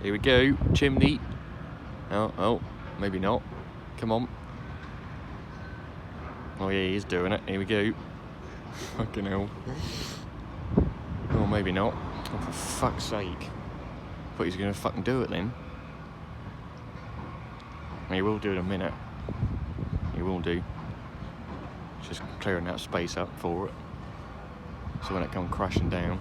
Here we go, chimney. Oh, maybe not. Come on. Oh yeah, he's doing it. Here we go. Fucking hell. Oh, maybe not. Oh, for fuck's sake. But he's gonna fucking do it then. He will do in a minute. He will do. Just clearing that space up for it. So when it comes crashing down.